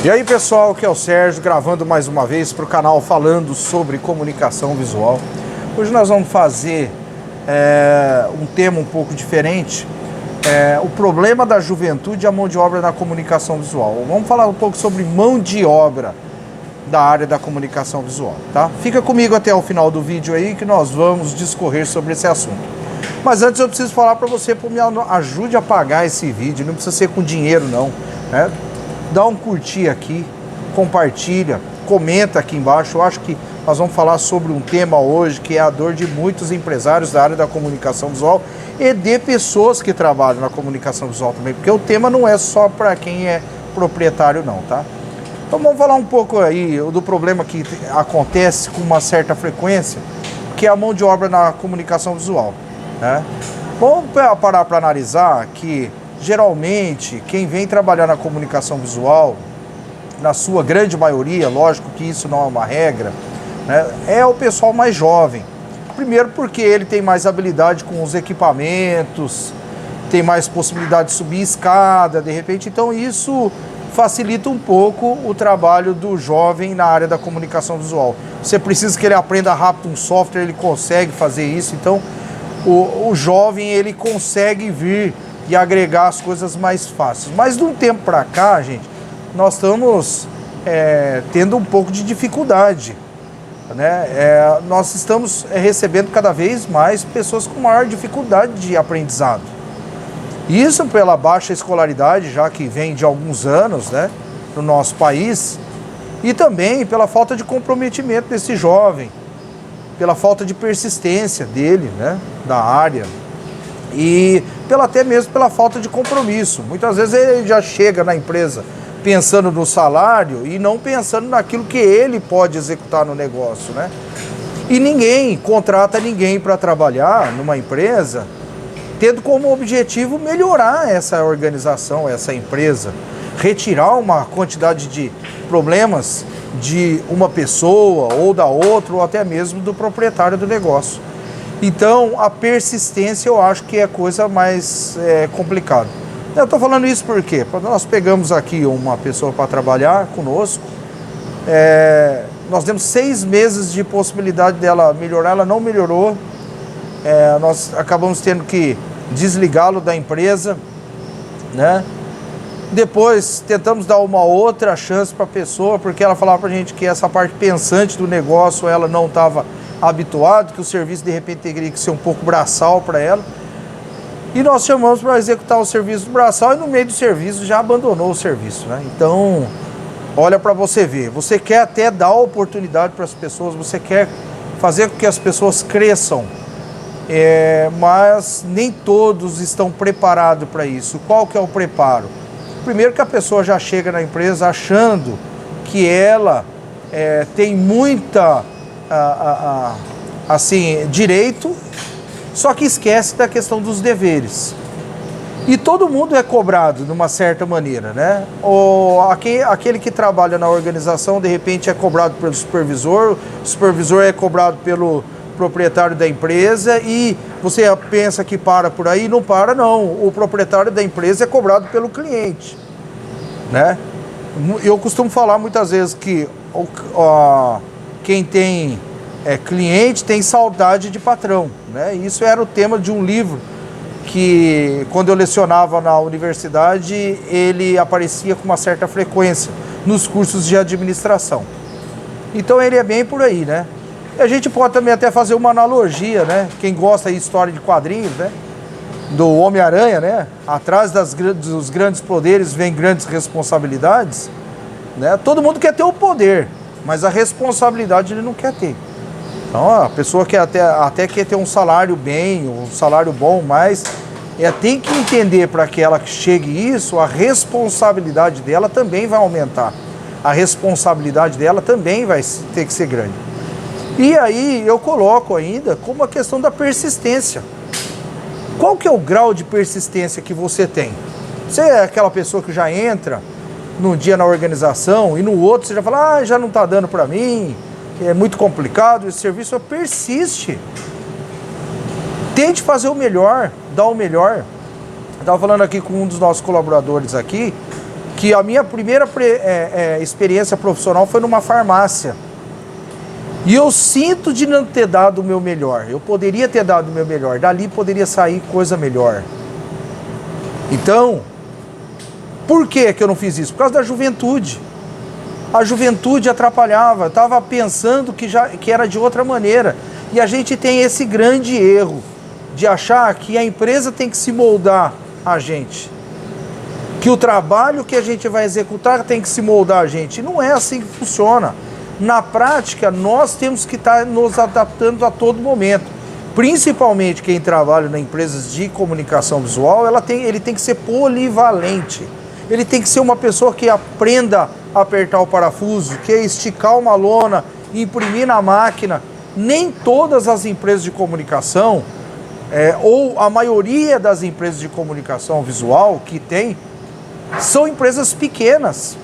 E aí pessoal, aqui é o Sérgio, gravando mais uma vez para o canal falando sobre comunicação visual. Hoje nós vamos fazer um tema um pouco diferente, o problema da juventude e a mão de obra na comunicação visual. Vamos falar um pouco sobre mão de obra da área da comunicação visual, tá? Fica comigo até o final do vídeo aí que nós vamos discorrer sobre esse assunto. Mas antes eu preciso falar para você, me ajude a pagar esse vídeo, não precisa ser com dinheiro não, né? Dá um curtir aqui, compartilha, comenta aqui embaixo. Eu acho que nós vamos falar sobre um tema hoje que é a dor de muitos empresários da área da comunicação visual e de pessoas que trabalham na comunicação visual também, porque o tema não é só para quem é proprietário não, tá? Então vamos falar um pouco aí do problema que acontece com uma certa frequência, que é a mão de obra na comunicação visual, né? Vamos parar para analisar que geralmente, quem vem trabalhar na comunicação visual, na sua grande maioria, lógico que isso não é uma regra, né, é o pessoal mais jovem. Primeiro porque ele tem mais habilidade com os equipamentos, tem mais possibilidade de subir escada, de repente, então isso facilita um pouco o trabalho do jovem na área da comunicação visual. Você precisa que ele aprenda rápido um software, ele consegue fazer isso, então o jovem ele consegue vir e agregar as coisas mais fáceis. Mas de um tempo para cá, gente, nós estamos tendo um pouco de dificuldade, né? Nós estamos recebendo cada vez mais pessoas com maior dificuldade de aprendizado. Isso pela baixa escolaridade, já que vem de alguns anos, né, no nosso país, e também pela falta de comprometimento desse jovem, pela falta de persistência dele, né, da área. E até mesmo pela falta de compromisso. Muitas vezes ele já chega na empresa pensando no salário e não pensando naquilo que ele pode executar no negócio, né? E ninguém contrata ninguém para trabalhar numa empresa tendo como objetivo melhorar essa organização, essa empresa, retirar uma quantidade de problemas de uma pessoa ou da outra ou até mesmo do proprietário do negócio. Então, a persistência eu acho que é a coisa mais complicada. Eu estou falando isso porque nós pegamos aqui uma pessoa para trabalhar conosco, nós demos 6 meses de possibilidade dela melhorar, ela não melhorou, nós acabamos tendo que desligá-lo da empresa, né? Depois tentamos dar uma outra chance para a pessoa, porque ela falava para a gente que essa parte pensante do negócio ela não estava habituado, que o serviço de repente teria que ser um pouco braçal para ela. E nós chamamos para executar o serviço do braçal e no meio do serviço já abandonou o serviço, né? Então, olha para você ver, você quer até dar oportunidade para as pessoas, você quer fazer com que as pessoas cresçam, mas nem todos estão preparados para isso. Qual que é o preparo? Primeiro que a pessoa já chega na empresa achando que ela tem muita assim, direito, só que esquece da questão dos deveres. E todo mundo é cobrado de uma certa maneira, né? Aquele que trabalha na organização, de repente é cobrado pelo supervisor, o supervisor é cobrado pelo proprietário da empresa e você pensa que para por aí, não para não. O proprietário da empresa é cobrado pelo cliente, né? Eu costumo falar muitas vezes que quem tem cliente tem saudade de patrão, né? Isso era o tema de um livro que, quando eu lecionava na universidade, ele aparecia com uma certa frequência nos cursos de administração. Então ele é bem por aí, né? E a gente pode também até fazer uma analogia, né? Quem gosta de história de quadrinhos, né? Do Homem-Aranha, né? Atrás dos grandes poderes vem grandes responsabilidades, né? Todo mundo quer ter o poder, mas a responsabilidade ele não quer ter. Então a pessoa quer até quer ter um salário um salário bom, mas tem que entender para que ela chegue isso, a responsabilidade dela também vai aumentar. A responsabilidade dela também vai ter que ser grande. E aí eu coloco ainda como a questão da persistência. Qual que é o grau de persistência que você tem? Você é aquela pessoa que já entra num dia na organização e no outro você já fala, já não está dando para mim, é muito complicado, esse serviço persiste. Tente fazer o melhor, dar o melhor. Eu estava falando aqui com um dos nossos colaboradores aqui, que a minha primeira experiência profissional foi numa farmácia. E eu sinto de não ter dado o meu melhor. Eu poderia ter dado o meu melhor. Dali poderia sair coisa melhor. Então, por que eu não fiz isso? Por causa da juventude. A juventude atrapalhava. Eu estava pensando que era de outra maneira. E a gente tem esse grande erro de achar que a empresa tem que se moldar a gente. Que o trabalho que a gente vai executar tem que se moldar a gente. Não é assim que funciona. Na prática, nós temos que estar nos adaptando a todo momento. Principalmente quem trabalha em empresas de comunicação visual, ele tem que ser polivalente. Ele tem que ser uma pessoa que aprenda a apertar o parafuso, que é esticar uma lona, imprimir na máquina. Nem todas as empresas de comunicação, ou a maioria das empresas de comunicação visual que tem, são empresas pequenas.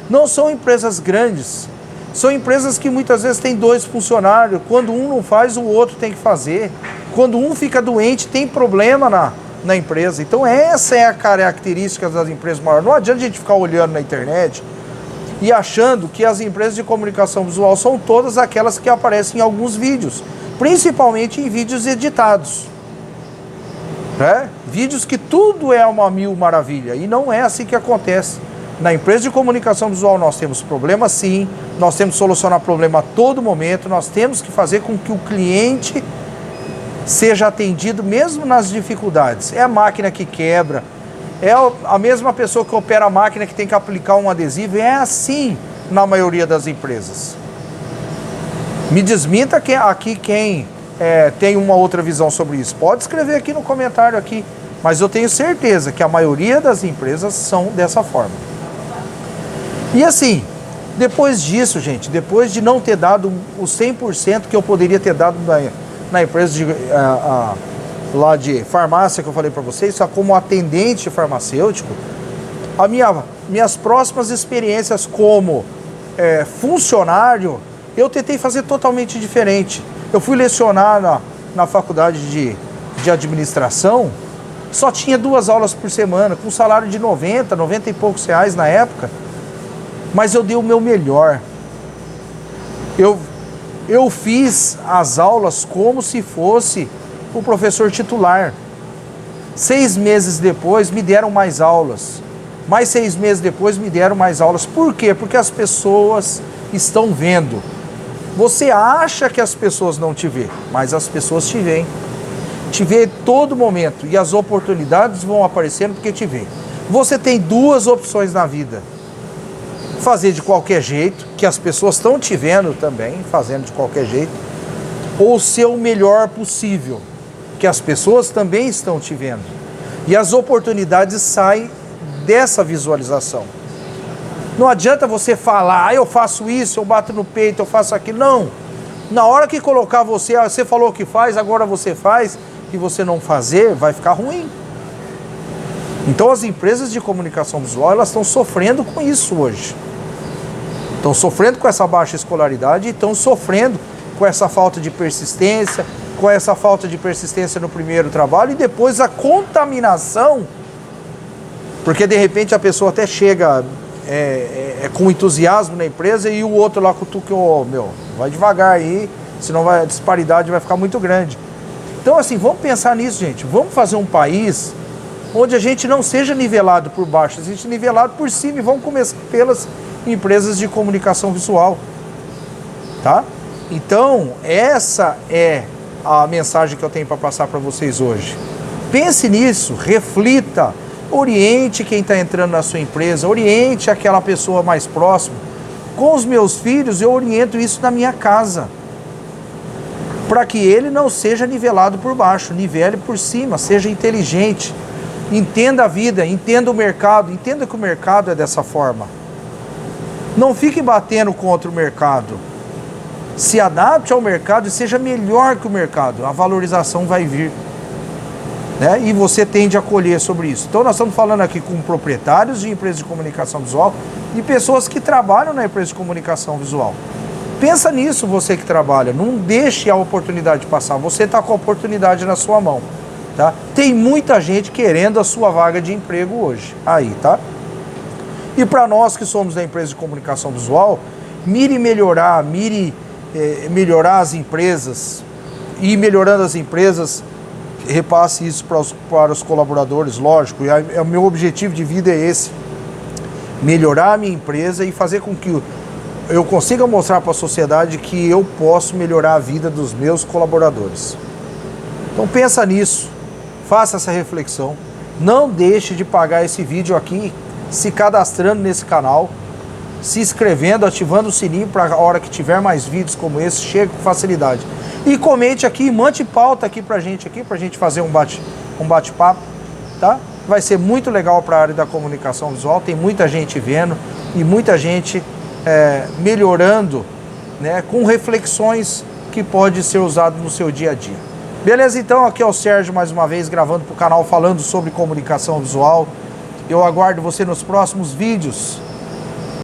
Não são empresas grandes. São empresas que muitas vezes têm 2 funcionários. Quando um não faz, o outro tem que fazer. Quando um fica doente, tem problema na empresa. Então essa é a característica das empresas maiores. Não adianta a gente ficar olhando na internet e achando que as empresas de comunicação visual são todas aquelas que aparecem em alguns vídeos. Principalmente em vídeos editados. Vídeos que tudo é uma mil maravilha. E não é assim que acontece. Na empresa de comunicação visual nós temos problema sim, nós temos que solucionar problema a todo momento, nós temos que fazer com que o cliente seja atendido mesmo nas dificuldades. É a máquina que quebra, é a mesma pessoa que opera a máquina que tem que aplicar um adesivo, é assim na maioria das empresas. Me desminta aqui quem tem uma outra visão sobre isso, pode escrever aqui no comentário aqui, mas eu tenho certeza que a maioria das empresas são dessa forma. E assim, depois disso, gente, depois de não ter dado o 100% que eu poderia ter dado na empresa lá de farmácia que eu falei para vocês, só como atendente farmacêutico, minhas próximas experiências como funcionário, eu tentei fazer totalmente diferente. Eu fui lecionar na faculdade de administração, só tinha 2 aulas por semana, com salário de 90 e poucos reais na época. Mas eu dei o meu melhor. Eu fiz as aulas como se fosse o professor titular. 6 meses depois me deram mais aulas. Mais 6 meses depois me deram mais aulas. Por quê? Porque as pessoas estão vendo. Você acha que as pessoas não te vê, mas as pessoas te veem. Te vê todo momento. E as oportunidades vão aparecendo porque te vê. Você tem 2 opções na vida. Fazer de qualquer jeito, que as pessoas estão te vendo também, fazendo de qualquer jeito, ou ser o melhor possível, que as pessoas também estão te vendo. E as oportunidades saem dessa visualização. Não adianta você falar, eu faço isso, eu bato no peito, eu faço aquilo. Não. Na hora que colocar você falou que faz, agora você faz, e você não fazer, vai ficar ruim. Então as empresas de comunicação visual, elas estão sofrendo com isso hoje. Estão sofrendo com essa baixa escolaridade e estão sofrendo com essa falta de persistência, com essa falta de persistência no primeiro trabalho e depois a contaminação, porque de repente a pessoa até chega com entusiasmo na empresa e o outro lá cutuca, vai devagar aí, senão a disparidade vai ficar muito grande. Então assim, vamos pensar nisso, gente. Vamos fazer um país onde a gente não seja nivelado por baixo, a gente nivelado por cima, e vamos começar pelas empresas de comunicação visual, tá? Então, essa é a mensagem que eu tenho para passar para vocês hoje. Pense nisso, reflita, oriente quem está entrando na sua empresa, oriente aquela pessoa mais próxima. Com os meus filhos, eu oriento isso na minha casa, para que ele não seja nivelado por baixo, nivele por cima, seja inteligente. Entenda a vida, entenda o mercado, entenda que o mercado é dessa forma. Não fique batendo contra o mercado. Se adapte ao mercado e seja melhor que o mercado. A valorização vai vir. Né? E você tende a colher sobre isso. Então nós estamos falando aqui com proprietários de empresas de comunicação visual e pessoas que trabalham na empresa de comunicação visual. Pensa nisso, você que trabalha. Não deixe a oportunidade passar. Você está com a oportunidade na sua mão. Tá? Tem muita gente querendo a sua vaga de emprego hoje. Aí, tá? E para nós que somos da empresa de comunicação visual, mire melhorar, melhorar as empresas, e melhorando as empresas, repasse isso para os colaboradores, lógico. E o meu objetivo de vida é esse: melhorar a minha empresa e fazer com que eu consiga mostrar para a sociedade que eu posso melhorar a vida dos meus colaboradores. Então pensa nisso, faça essa reflexão, não deixe de pagar esse vídeo aqui, se cadastrando nesse canal, se inscrevendo, ativando o sininho para a hora que tiver mais vídeos como esse, chegue com facilidade. E comente aqui, mande pauta aqui pra gente fazer um bate-papo, tá? Vai ser muito legal para a área da comunicação visual, tem muita gente vendo e muita gente melhorando, né, com reflexões que pode ser usado no seu dia a dia. Beleza? Então, aqui é o Sérgio mais uma vez gravando para o canal falando sobre comunicação visual. Eu aguardo você nos próximos vídeos.